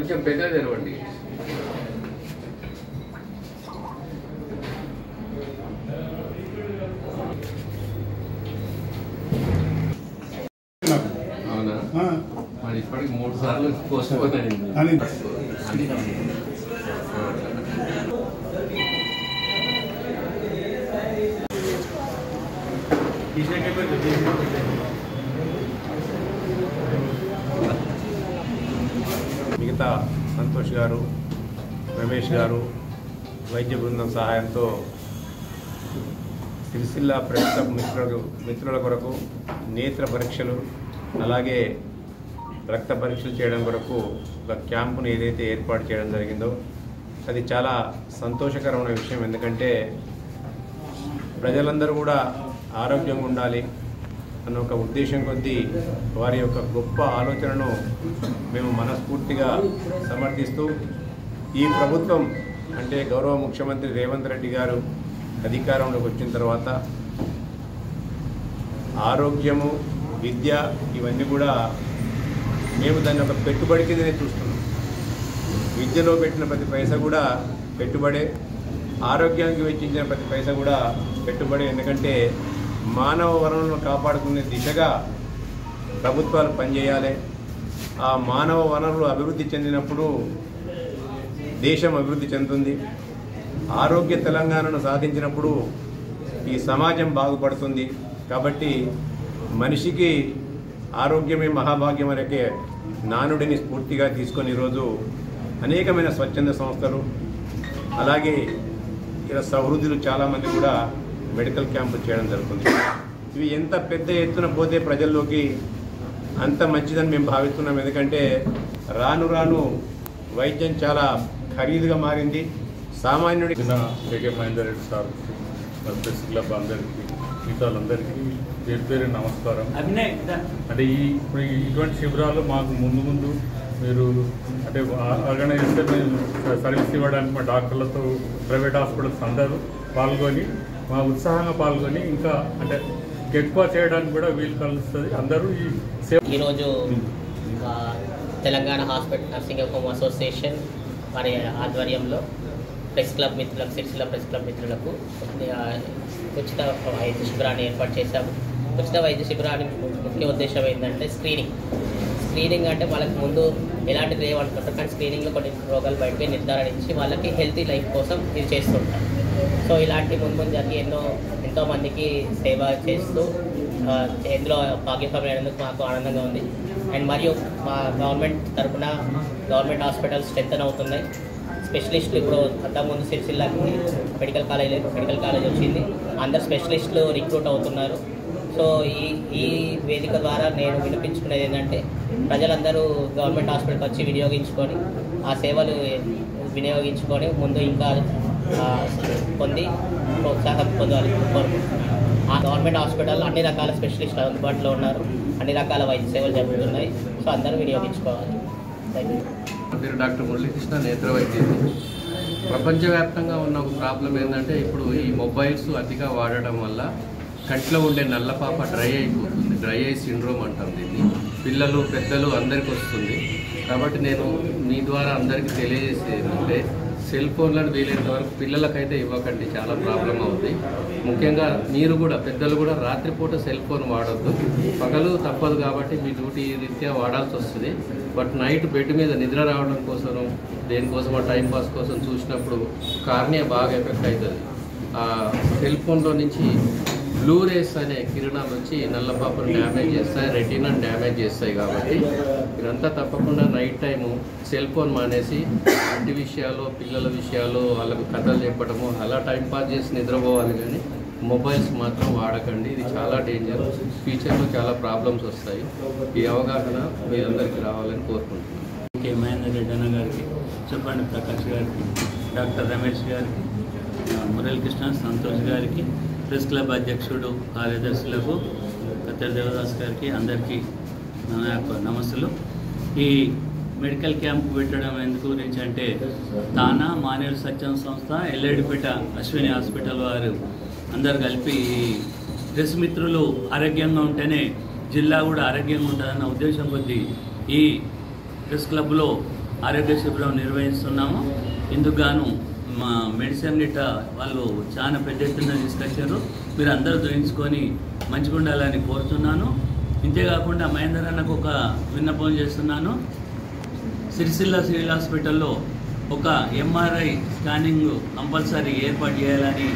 కొంచెం పెద్ద తెరవండి. అవునా? మరి ఇప్పటికి 3 సార్లు పోస్ట్పోన్ అయింది. మిగతా సంతోష్ గారు, రమేష్ గారు వైద్య బృందం సహాయంతో సిరిసిల్ల ప్రెస్ క్లబ్ మిత్రుల కొరకు నేత్ర పరీక్షలు అలాగే రక్త పరీక్షలు చేయడం కొరకు ఒక క్యాంపును ఏదైతే ఏర్పాటు చేయడం జరిగిందో అది చాలా సంతోషకరమైన విషయం. ఎందుకంటే ప్రజలందరూ కూడా ఆరోగ్యంగా ఉండాలి అన్న ఒక ఉద్దేశం కొద్దీ వారి యొక్క గొప్ప ఆలోచనను మేము మనస్ఫూర్తిగా సమర్థిస్తూ ఈ ప్రభుత్వం అంటే గౌరవ ముఖ్యమంత్రి రేవంత్ రెడ్డి గారు అధికారంలోకి వచ్చిన తర్వాత ఆరోగ్యము, విద్య ఇవన్నీ కూడా మేము దాన్ని ఒక పెట్టుబడి కిందనే చూస్తున్నాం. విద్యలో పెట్టిన ప్రతి పైసా కూడా పెట్టుబడే, ఆరోగ్యానికి వెచ్చించిన ప్రతి పైసా కూడా పెట్టుబడి. ఎందుకంటే మానవ వనరులను కాపాడుకునే దిశగా ప్రభుత్వాలు పనిచేయాలి. ఆ మానవ వనరులు అభివృద్ధి చెందినప్పుడు దేశం అభివృద్ధి చెందుతుంది. ఆరోగ్య తెలంగాణను సాధించినప్పుడు ఈ సమాజం బాగుపడుతుంది. కాబట్టి మనిషికి ఆరోగ్యమే మహాభాగ్యం అనే నానుడిని స్ఫూర్తిగా తీసుకొని ఈరోజు అనేకమైన స్వచ్ఛంద సంస్థలు అలాగే ఇలా సహృదులు చాలామంది కూడా మెడికల్ క్యాంపులు చేయడం జరుగుతుంది. ఇవి ఎంత పెద్ద ఎత్తున పోతే ప్రజల్లోకి అంత మంచిదని మేము భావిస్తున్నాం. ఎందుకంటే రాను రాను వైద్యం చాలా ఖరీదుగా మారింది. సామాన్యుడి KK Mahender Reddy sir, press club అందరికీ, మిగతాలందరికీ పేరు పేరు నమస్కారం. అంటే ఇప్పుడు ఇటువంటి శిబిరాలు మాకు ముందు మీరు అంటే ఆర్గనైజ్ చేస్తే మేము సర్వీస్ ఇవ్వడానికి మా డాక్టర్లతో ప్రైవేట్ హాస్పిటల్స్ అందరూ పాల్గొని మా ఉత్సాహంగా పాల్గొని ఇంకా అంటే ఎక్కువ చేయడానికి కూడా వీలు కలుస్తుంది. అందరూ ఈరోజు Telangana hospital nursing home association వారి ఆధ్వర్యంలో ప్రెస్ క్లబ్ మిత్రులకు, సిరిసిల్ల ప్రెస్ క్లబ్ మిత్రులకు ఉచిత వైద్య శిబిరాన్ని ఏర్పాటు చేశాము. ఉచిత వైద్య శిబిరాన్ని ముఖ్య ఉద్దేశం ఏంటంటే స్క్రీనింగ్ అంటే వాళ్ళకి ముందు ఎలాంటిది ఏమనుకుంటారు, కానీ స్క్రీనింగ్లో కొన్ని రోగాలు బయటకి నిర్ధారించి వాళ్ళకి హెల్తీ లైఫ్ కోసం ఇది చేస్తుంటారు. సో ఇలాంటి ముందు జరిగి ఎంతో మందికి సేవ చేస్తూ ఇందులో భాగ్యమైనందుకు మాకు ఆనందంగా ఉంది. అండ్ మరియు మా గవర్నమెంట్ తరఫున గవర్నమెంట్ హాస్పిటల్స్ స్ట్రెంథన్ అవుతున్నాయి. స్పెషలిస్టులు ఇప్పుడు అంతకుముందు సిరిసిల్లకి మెడికల్ కాలేజ్ వచ్చింది, అందరు స్పెషలిస్టులు రిక్రూట్ అవుతున్నారు. సో ఈ వేదిక ద్వారా నేను వినిపించుకునేది ఏంటంటే ప్రజలందరూ గవర్నమెంట్ హాస్పిటల్కి వచ్చి వినియోగించుకొని ఆ సేవలు వినియోగించుకొని ముందు ఇంకా పొంది ప్రోత్సాహం పొందాలి కోరుకుంటున్నాను. ఆ గవర్నమెంట్ హాస్పిటల్ అన్ని రకాల స్పెషలిస్టులు అందుబాటులో ఉన్నారు, అన్ని రకాల వైద్య సేవలు జరుగుతున్నాయి. సో అందరూ వినియోగించుకోవాలి. పేరు డాక్టర్ మురళీకృష్ణ, నేత్ర వైద్యులు. ప్రపంచవ్యాప్తంగా ఉన్న ఒక ప్రాబ్లం ఏంటంటే ఇప్పుడు ఈ మొబైల్స్ అతిగా వాడటం వల్ల కంట్లో ఉండే నల్లపాప డ్రై అయిపోతుంది. డ్రై ఐ సిండ్రోమ్ అంటాం దీన్ని. పిల్లలు, పెద్దలు అందరికీ వస్తుంది. కాబట్టి నేను మీ ద్వారా అందరికీ తెలియజేసేది ఏంటంటే సెల్ ఫోన్లను వీలైనంత వరకు పిల్లలకైతే ఇవ్వకండి, చాలా ప్రాబ్లం అవుతుంది. ముఖ్యంగా మీరు కూడా, పెద్దలు కూడా రాత్రిపూట సెల్ ఫోన్ వాడొద్దు. పగలు తప్పదు కాబట్టి మీ డ్యూటీ రీత్యా వాడాల్సి వస్తుంది. బట్ నైట్ బెడ్ మీద నిద్ర రావడం కోసం, దేనికోసమో టైంపాస్ కోసం చూసినప్పుడు కార్నియా బాగా ఎఫెక్ట్ అవుతుంది. ఆ సెల్ ఫోన్లో నుంచి బ్లూ రేస్ అనే కిరణాలు వచ్చి నల్లపాపను డ్యామేజ్ చేస్తాయి, రెటీనాను డ్యామేజ్ చేస్తాయి. కాబట్టి మీరంతా తప్పకుండా నైట్ టైము సెల్ ఫోన్ మానేసి ఇంటి విషయాలు, పిల్లల విషయాలు, వాళ్ళకు కథలు చెప్పడము అలా టైంపాస్ చేసి నిద్రపోవాలి. కానీ మొబైల్స్ మాత్రం వాడకండి, ఇది చాలా డేంజర్. ఫ్యూచర్లో చాలా ప్రాబ్లమ్స్ వస్తాయి. ఈ అవగాహన మీరందరికీ రావాలని కోరుకుంటున్నాను. కే మహేందర్ రెడ్డి అన్న గారికి, చెప్పండి ప్రకాష్ గారికి, డాక్టర్ రమేష్ గారికి, మురళీకృష్ణ, సంతోష్ గారికి, ప్రెస్ క్లబ్ అధ్యక్షుడు, కార్యదర్శులకు, కత్తెర దేవదాస్ గారికి అందరికీ నా యొక్క నమస్సులు. ఈ మెడికల్ క్యాంప్ పెట్టడం ఎందుకు గురించి అంటే తానా మానేరు సత్యం సంస్థ, ఎల్లేడిపేట అశ్విని హాస్పిటల్ వారు అందరు కలిపి ప్రెస్ మిత్రులు ఆరోగ్యంగా ఉంటేనే జిల్లా కూడా ఆరోగ్యంగా ఉంటుందన్న ఉద్దేశం కొద్దీ ఈ ప్రెస్ క్లబ్లో ఆరోగ్య శిబిరం నిర్వహిస్తున్నాము. ఇందుకు గాను మా మెడిసిన్ గిట్ట వాళ్ళు చాలా పెద్ద ఎత్తున తీసుకొచ్చారు. మీరు అందరూ చూయించుకొని మంచిగా ఉండాలని కోరుతున్నాను. ఇంతేకాకుండా మహేందర్ అన్నకు ఒక విన్నపం చేస్తున్నాను. సిరిసిల్ల సివిల్ హాస్పిటల్లో ఒక MRI స్కానింగ్ కంపల్సరీ ఏర్పాటు చేయాలని